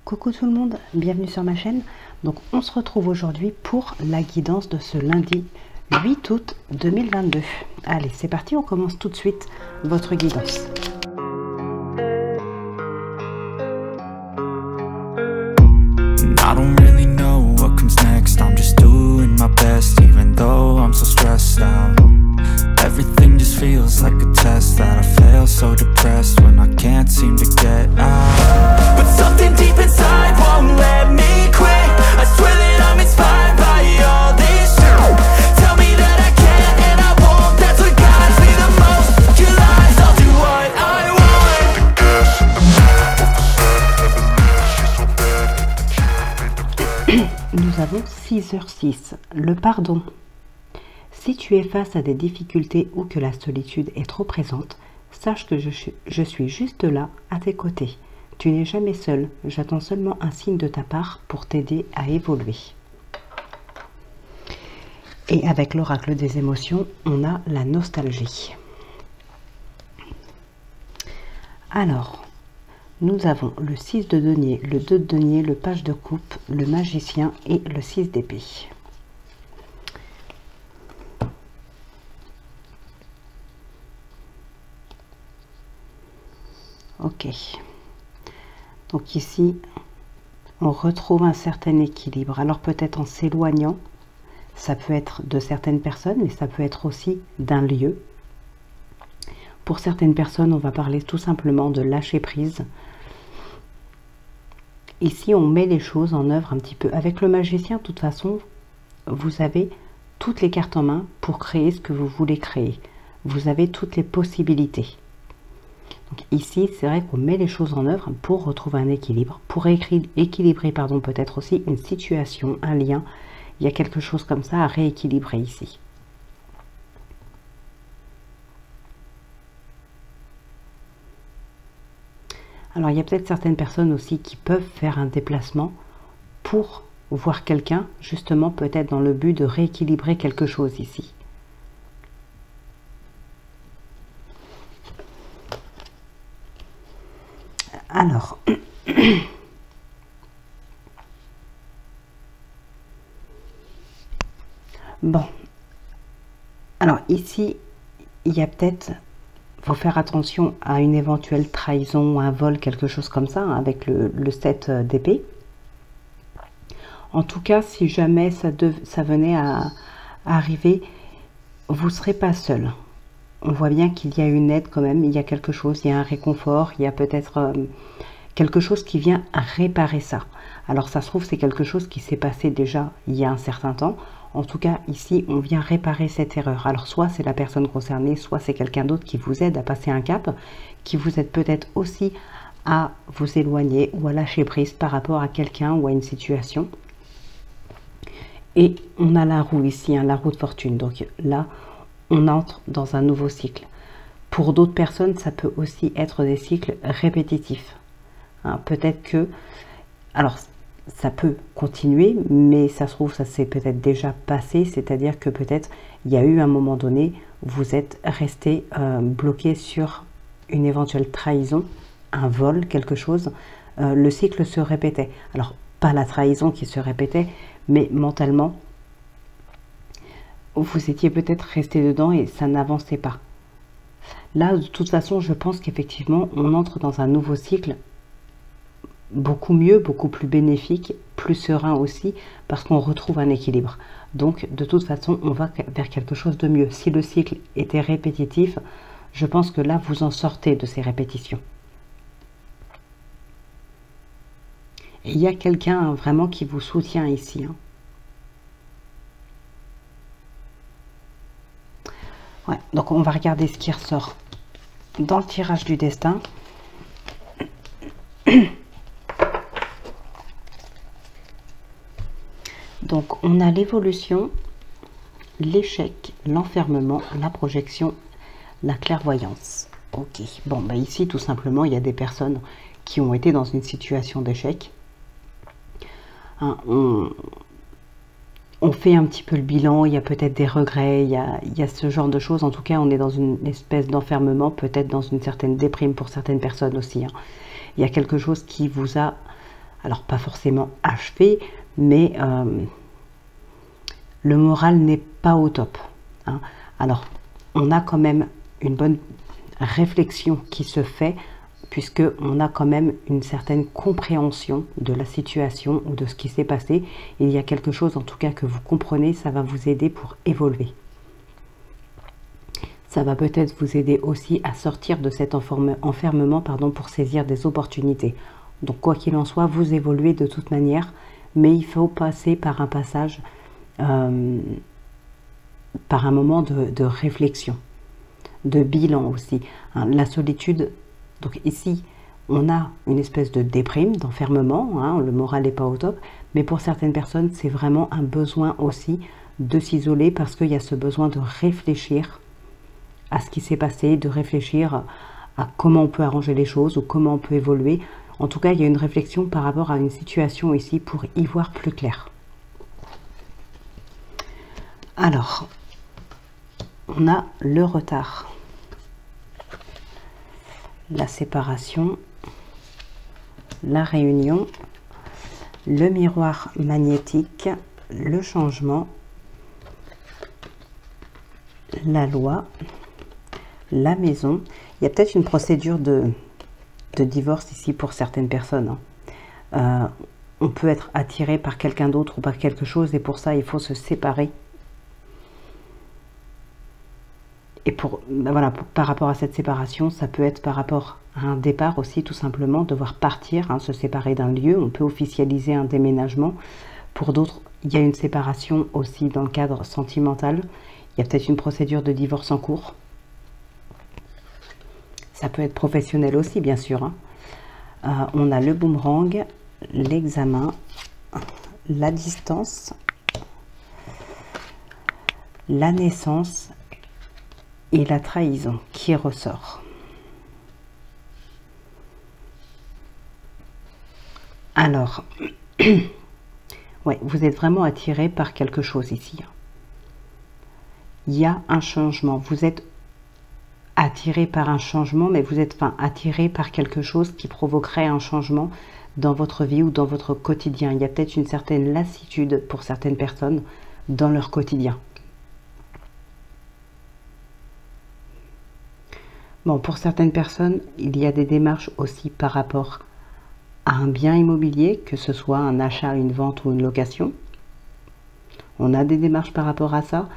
Coucou tout le monde, bienvenue sur ma chaîne. Donc on se retrouve aujourd'hui pour la guidance de ce lundi 8 août 2022. Allez, c'est parti, on commence tout de suite votre guidance. I don't really know what comes next. I'm just doing my best, even though I'm so stressed out. Everything just feels like a test that I fail, so depressed when I can't seem to get out. But something deep inside won't let me quit. I swear that I'm inspired by all this shit. Tell me that I can't and I won't. That's what guides me the most. Your lies, I'll do what I want. Nous avons 6h06, le pardon. Si tu es face à des difficultés ou que la solitude est trop présente, sache que je suis juste là, à tes côtés. Tu n'es jamais seul, j'attends seulement un signe de ta part pour t'aider à évoluer. Et avec l'oracle des émotions, on a la nostalgie. Alors, nous avons le 6 de denier, le 2 de denier, le page de coupe, le magicien et le 6 d'épée. Ok, donc ici on retrouve un certain équilibre, alors peut-être en s'éloignant, ça peut être de certaines personnes mais ça peut être aussi d'un lieu. Pour certaines personnes on va parler tout simplement de lâcher prise. Ici on met les choses en œuvre un petit peu avec le magicien. De toute façon vous avez toutes les cartes en main pour créer ce que vous voulez créer, vous avez toutes les possibilités. Donc ici, c'est vrai qu'on met les choses en œuvre pour retrouver un équilibre, pour équilibrer peut-être aussi une situation, un lien. Il y a quelque chose comme ça à rééquilibrer ici. Alors il y a peut-être certaines personnes aussi qui peuvent faire un déplacement pour voir quelqu'un, justement peut-être dans le but de rééquilibrer quelque chose ici. Alors, bon, alors ici, il y a peut-être, faut faire attention à une éventuelle trahison, un vol, quelque chose comme ça, hein, avec le 7 d'épée. En tout cas, si jamais ça venait à arriver, vous ne serez pas seul. On voit bien qu'il y a une aide quand même, il y a quelque chose, il y a un réconfort, il y a peut-être quelque chose qui vient réparer ça. Alors ça se trouve c'est quelque chose qui s'est passé déjà il y a un certain temps. En tout cas ici on vient réparer cette erreur. Alors soit c'est la personne concernée, soit c'est quelqu'un d'autre qui vous aide à passer un cap, qui vous aide peut-être aussi à vous éloigner ou à lâcher prise par rapport à quelqu'un ou à une situation. Et on a la roue ici, hein, la roue de fortune. Donc là, on entre dans un nouveau cycle. Pour d'autres personnes, ça peut aussi être des cycles répétitifs. Hein, peut-être que, alors ça peut continuer, mais ça se trouve, ça s'est peut-être déjà passé, c'est-à-dire que peut-être il y a eu un moment donné, vous êtes resté bloqué sur une éventuelle trahison, un vol, quelque chose. Le cycle se répétait. Alors, pas la trahison qui se répétait, mais mentalement, vous étiez peut-être resté dedans et ça n'avançait pas. Là, de toute façon, je pense qu'effectivement, on entre dans un nouveau cycle beaucoup mieux, beaucoup plus bénéfique, plus serein aussi, parce qu'on retrouve un équilibre. Donc, de toute façon, on va vers quelque chose de mieux. Si le cycle était répétitif, je pense que là, vous en sortez de ces répétitions. Et il y a quelqu'un vraiment qui vous soutient ici, hein. Ouais, donc on va regarder ce qui ressort dans le tirage du destin. Donc on a l'évolution, l'échec, l'enfermement, la projection, la clairvoyance. Ok, bon bah ici tout simplement il y a des personnes qui ont été dans une situation d'échec. Hein, on fait un petit peu le bilan, il y a peut-être des regrets, il y a ce genre de choses. En tout cas, on est dans une espèce d'enfermement, peut-être dans une certaine déprime pour certaines personnes aussi. Hein. Il y a quelque chose qui vous a alors pas forcément achevé, mais le moral n'est pas au top, hein. Alors, on a quand même une bonne réflexion qui se fait, puisque on a quand même une certaine compréhension de la situation ou de ce qui s'est passé. Il y a quelque chose en tout cas que vous comprenez, ça va vous aider pour évoluer. Ça va peut-être vous aider aussi à sortir de cet enfermement, pour saisir des opportunités. Donc quoi qu'il en soit, vous évoluez de toute manière, mais il faut passer par un passage, par un moment de réflexion, de bilan aussi, hein. La solitude, donc ici, on a une espèce de déprime, d'enfermement, hein, le moral n'est pas au top, mais pour certaines personnes, c'est vraiment un besoin aussi de s'isoler, parce qu'il y a ce besoin de réfléchir à ce qui s'est passé, de réfléchir à comment on peut arranger les choses ou comment on peut évoluer. En tout cas, il y a une réflexion par rapport à une situation ici pour y voir plus clair. Alors, on a le retard, la séparation, la réunion, le miroir magnétique, le changement, la loi, la maison. Il y a peut-être une procédure de divorce ici pour certaines personnes, hein. On peut être attiré par quelqu'un d'autre ou par quelque chose, et pour ça il faut se séparer. Et voilà, par rapport à cette séparation, ça peut être par rapport à un départ aussi, tout simplement, devoir partir, hein, se séparer d'un lieu. On peut officialiser un déménagement. Pour d'autres, il y a une séparation aussi dans le cadre sentimental. Il y a peut-être une procédure de divorce en cours. Ça peut être professionnel aussi, bien sûr, hein. On a le boomerang, l'examen, la distance, la naissance et la trahison qui ressort. Alors, ouais, vous êtes vraiment attiré par quelque chose ici. Il y a un changement. Vous êtes attiré par un changement, mais vous êtes attiré par quelque chose qui provoquerait un changement dans votre vie ou dans votre quotidien. Il y a peut-être une certaine lassitude pour certaines personnes dans leur quotidien. Bon, pour certaines personnes, il y a des démarches aussi par rapport à un bien immobilier, que ce soit un achat, une vente ou une location. On a des démarches par rapport à ça.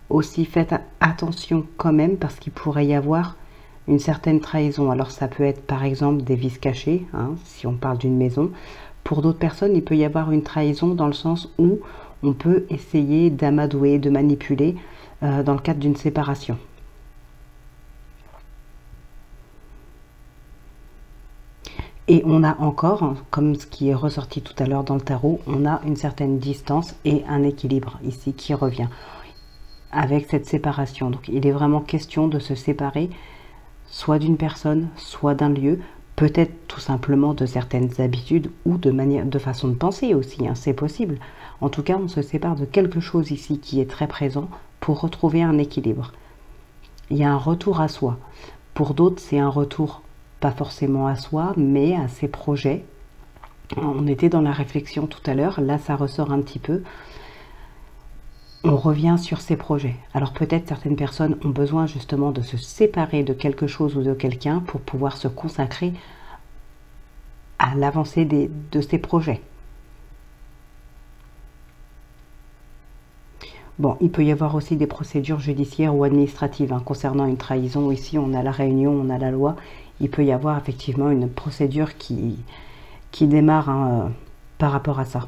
Aussi, faites attention quand même, parce qu'il pourrait y avoir une certaine trahison. Alors ça peut être par exemple des vices cachés, hein, si on parle d'une maison. Pour d'autres personnes, il peut y avoir une trahison dans le sens où on peut essayer d'amadouer, de manipuler dans le cadre d'une séparation. Et on a encore, comme ce qui est ressorti tout à l'heure dans le tarot, on a une certaine distance et un équilibre ici qui revient avec cette séparation. Donc il est vraiment question de se séparer, soit d'une personne, soit d'un lieu, peut-être tout simplement de certaines habitudes ou de façon de penser aussi, hein, c'est possible. En tout cas, on se sépare de quelque chose ici qui est très présent pour retrouver un équilibre. Il y a un retour à soi. Pour d'autres, c'est un retour pas forcément à soi, mais à ses projets. On était dans la réflexion tout à l'heure, là ça ressort un petit peu. On revient sur ses projets. Alors peut-être certaines personnes ont besoin justement de se séparer de quelque chose ou de quelqu'un pour pouvoir se consacrer à l'avancée de ses projets. Bon, il peut y avoir aussi des procédures judiciaires ou administratives, hein, concernant une trahison. Ici, on a la réunion, on a la loi. Il peut y avoir effectivement une procédure qui démarre, hein, par rapport à ça.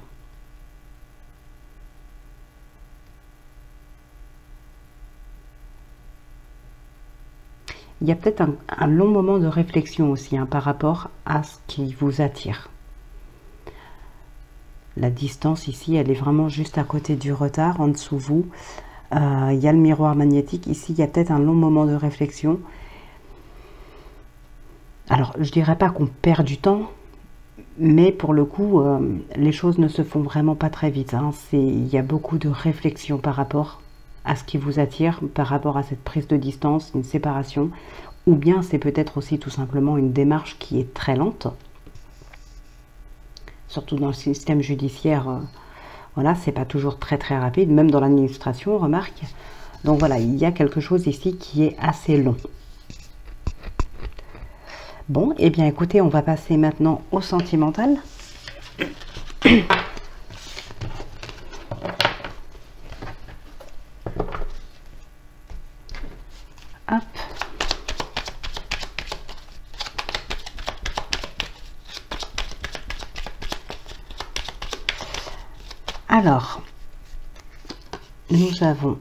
Il y a peut-être un long moment de réflexion aussi, hein, par rapport à ce qui vous attire. La distance ici, elle est vraiment juste à côté du retard, en dessous vous. Il y a le miroir magnétique. Ici, il y a peut-être un long moment de réflexion. Alors, je dirais pas qu'on perd du temps, mais pour le coup, les choses ne se font vraiment pas très vite, hein. Il y a beaucoup de réflexion par rapport à ce qui vous attire, par rapport à cette prise de distance, une séparation, ou bien c'est peut-être aussi tout simplement une démarche qui est très lente. surtout dans le système judiciaire. Voilà, c'est pas toujours très rapide, même dans l'administration, on remarque. Donc voilà, il y a quelque chose ici qui est assez long. Bon, et bien écoutez, on va passer maintenant au sentimental. Hop. Alors, nous avons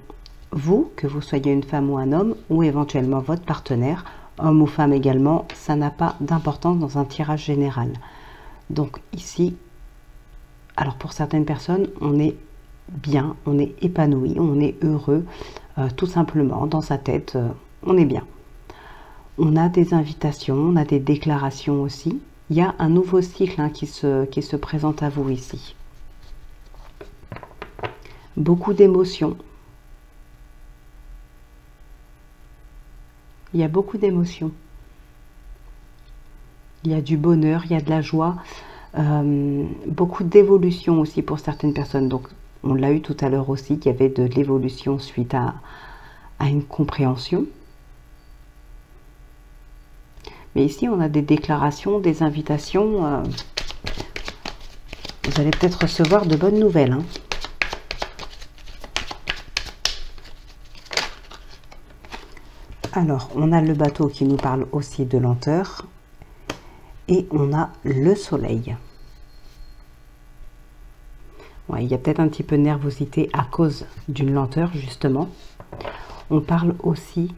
vous, que vous soyez une femme ou un homme, ou éventuellement votre partenaire, homme ou femme également, ça n'a pas d'importance dans un tirage général. Donc ici, alors pour certaines personnes, on est bien, on est épanoui, on est heureux, tout simplement, dans sa tête, on est bien. On a des invitations, on a des déclarations aussi. Il y a un nouveau cycle qui se présente à vous ici. Beaucoup d'émotions. Il y a beaucoup d'émotions. Il y a du bonheur, il y a de la joie, beaucoup d'évolution aussi pour certaines personnes. Donc, on l'a eu tout à l'heure aussi, qu'il y avait de l'évolution suite à une compréhension. Mais ici, on a des déclarations, des invitations. Vous allez peut-être recevoir de bonnes nouvelles. Hein. Alors, on a le bateau qui nous parle aussi de lenteur. Et on a le soleil. Ouais, il y a peut-être un petit peu de nervosité à cause d'une lenteur, justement. On parle aussi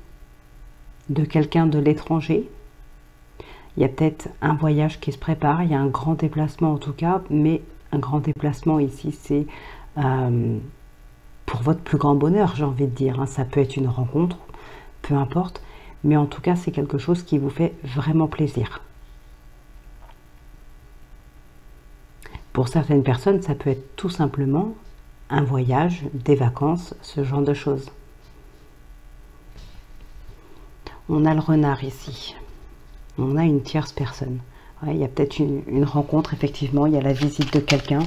de quelqu'un de l'étranger. Il y a peut-être un voyage qui se prépare. Il y a un grand déplacement en tout cas. Mais un grand déplacement ici, c'est pour votre plus grand bonheur, j'ai envie de dire. Hein. Ça peut être une rencontre, peu importe. Mais en tout cas, c'est quelque chose qui vous fait vraiment plaisir. Pour certaines personnes, ça peut être tout simplement un voyage, des vacances, ce genre de choses. On a le renard ici. On a une tierce personne. Ouais, il y a peut-être une rencontre, effectivement. Il y a la visite de quelqu'un.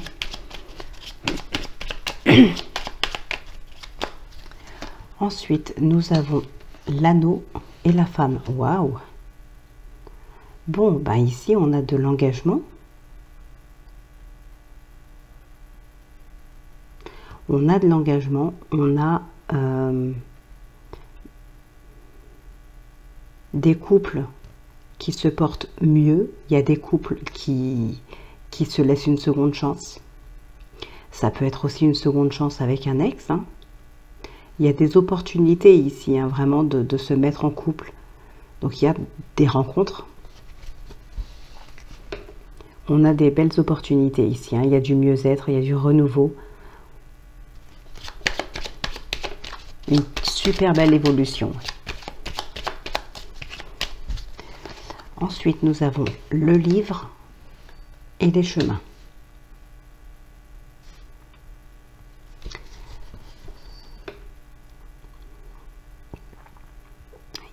Ensuite, nous avons l'anneau et la femme. Waouh! Bon, ben ici, on a de l'engagement. On a de l'engagement, on a des couples qui se portent mieux. Il y a des couples qui se laissent une seconde chance. Ça peut être aussi une seconde chance avec un ex. Hein. Il y a des opportunités ici, hein, vraiment de se mettre en couple. Donc il y a des rencontres. On a des belles opportunités ici. Hein. Il y a du mieux-être, il y a du renouveau. Une super belle évolution. Ensuite, nous avons le livre et les chemins.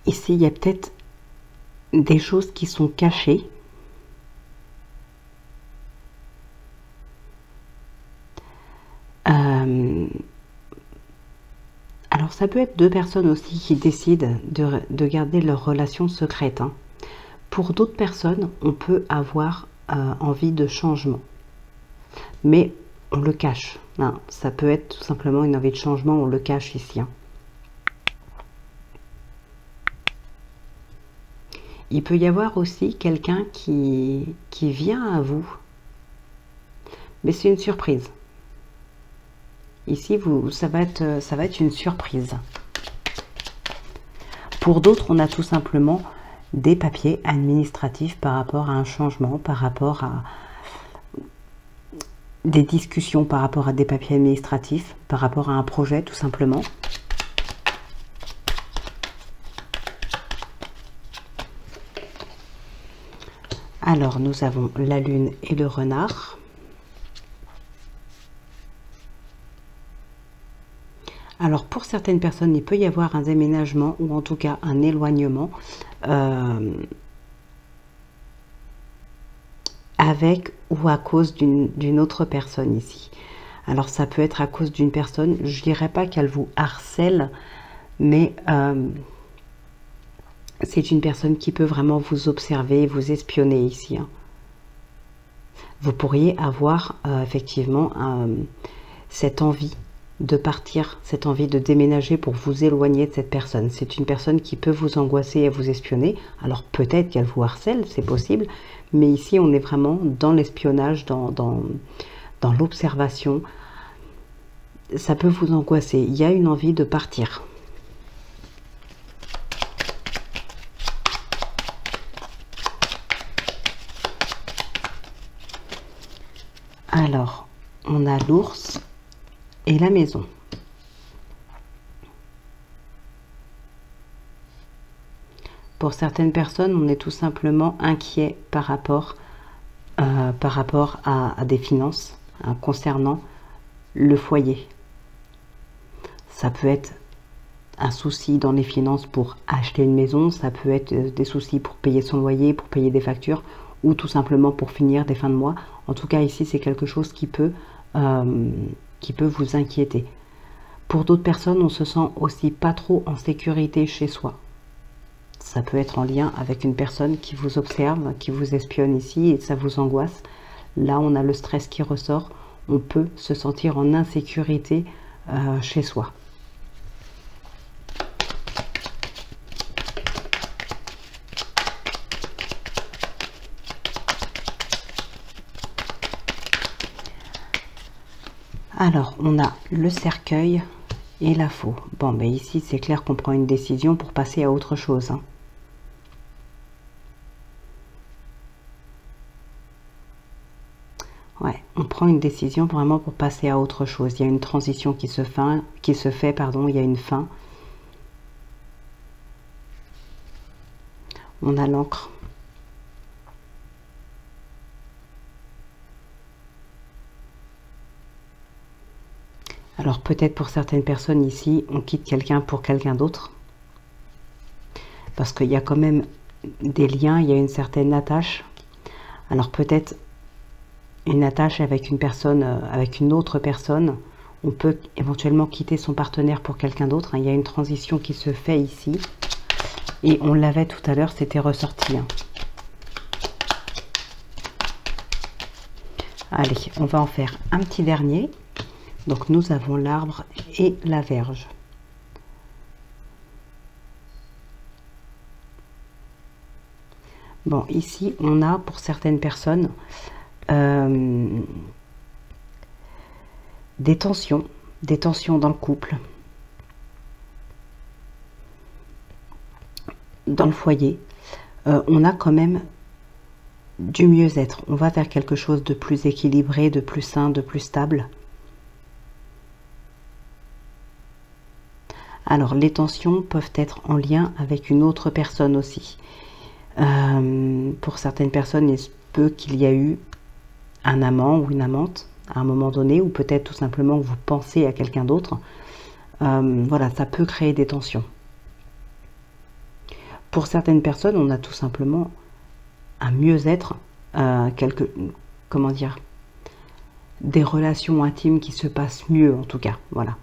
Ici, il y a peut-être des choses qui sont cachées. Alors, ça peut être deux personnes aussi qui décident de garder leur relation secrète. Hein. Pour d'autres personnes, on peut avoir envie de changement. Mais on le cache. Hein. Ça peut être tout simplement une envie de changement, on le cache ici. Hein. Il peut y avoir aussi quelqu'un qui vient à vous. Mais c'est une surprise. Ici, ça va être une surprise. Pour d'autres, on a tout simplement des papiers administratifs par rapport à un changement, par rapport à des discussions, par rapport à des papiers administratifs, par rapport à un projet, tout simplement. Alors, nous avons la lune et le renard. Alors, pour certaines personnes, il peut y avoir un déménagement ou en tout cas un éloignement avec ou à cause d'une autre personne ici. Alors ça peut être à cause d'une personne, je dirais pas qu'elle vous harcèle, mais c'est une personne qui peut vraiment vous observer, vous espionner ici. Hein. Vous pourriez avoir effectivement cette envie de partir, cette envie de déménager pour vous éloigner de cette personne. C'est une personne qui peut vous angoisser et vous espionner. Alors peut-être qu'elle vous harcèle, c'est possible, mais ici on est vraiment dans l'espionnage, dans l'observation. Ça peut vous angoisser. Il y a une envie de partir. Alors, on a l'ours et la maison. Pour certaines personnes, on est tout simplement inquiet par rapport à des finances hein, concernant le foyer. Ça peut être un souci dans les finances pour acheter une maison, ça peut être des soucis pour payer son loyer, pour payer des factures, ou tout simplement pour finir des fins de mois. En tout cas, ici, c'est quelque chose qui peut vous inquiéter. Pour d'autres personnes, on se sent aussi pas trop en sécurité chez soi. Ça peut être en lien avec une personne qui vous observe, qui vous espionne ici, et ça vous angoisse. Là, on a le stress qui ressort. On peut se sentir en insécurité chez soi. Alors, on a le cercueil et la faux. Bon, ben ici, c'est clair qu'on prend une décision pour passer à autre chose. Hein. Ouais, on prend une décision vraiment pour passer à autre chose. Il y a une transition qui se fait, pardon, il y a une fin. On a l'encre. Alors peut-être pour certaines personnes ici, on quitte quelqu'un pour quelqu'un d'autre. Parce qu'il y a quand même des liens, il y a une certaine attache. Alors peut-être une attache avec une personne, avec une autre personne. On peut éventuellement quitter son partenaire pour quelqu'un d'autre. Il y a une transition qui se fait ici. Et on l'avait tout à l'heure, c'était ressorti. Allez, on va en faire un petit dernier. Donc nous avons l'arbre et la verge. Bon, ici on a pour certaines personnes des tensions dans le couple, dans le foyer. On a quand même du mieux-être. On va vers quelque chose de plus équilibré, de plus sain, de plus stable. Alors, les tensions peuvent être en lien avec une autre personne aussi. Pour certaines personnes, il se peut qu'il y a eu un amant ou une amante à un moment donné, ou peut-être tout simplement que vous pensez à quelqu'un d'autre. Voilà, ça peut créer des tensions. Pour certaines personnes, on a tout simplement un mieux-être, comment dire, des relations intimes qui se passent mieux en tout cas, voilà.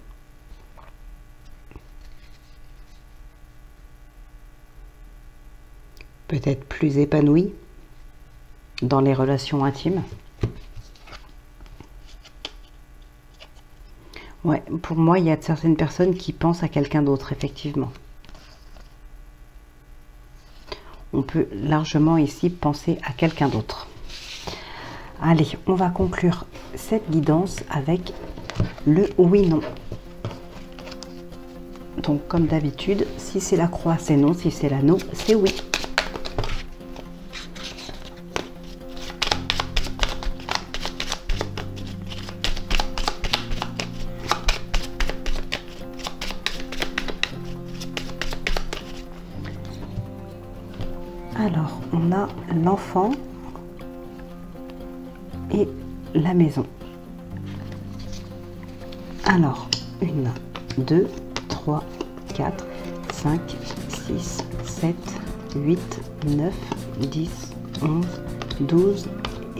Peut-être plus épanoui dans les relations intimes. Ouais, pour moi, il y a certaines personnes qui pensent à quelqu'un d'autre, effectivement. On peut largement ici penser à quelqu'un d'autre. Allez, on va conclure cette guidance avec le oui-non. Donc, comme d'habitude, si c'est la croix, c'est non. Si c'est l'anneau, c'est oui. Alors, on a l'enfant et la maison. Alors, 1, 2, 3, 4, 5, 6, 7, 8, 9, 10, 11, 12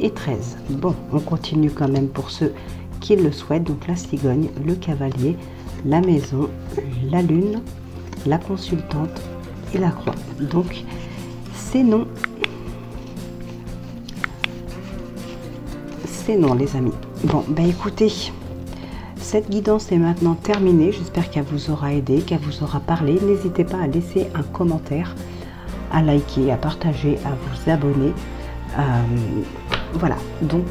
et 13. Bon, on continue quand même pour ceux qui le souhaitent. Donc la cigogne, le cavalier, la maison, la lune, la consultante et la croix. Donc c'est non. C'est non les amis. Bon, bah écoutez, cette guidance est maintenant terminée. J'espère qu'elle vous aura aidé, qu'elle vous aura parlé. N'hésitez pas à laisser un commentaire, à liker, à partager, à vous abonner. Voilà, donc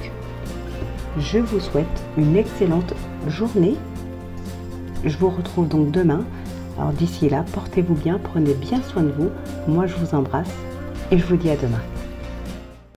je vous souhaite une excellente journée. Je vous retrouve donc demain. Alors d'ici là, portez-vous bien, prenez bien soin de vous. Moi je vous embrasse et je vous dis à demain.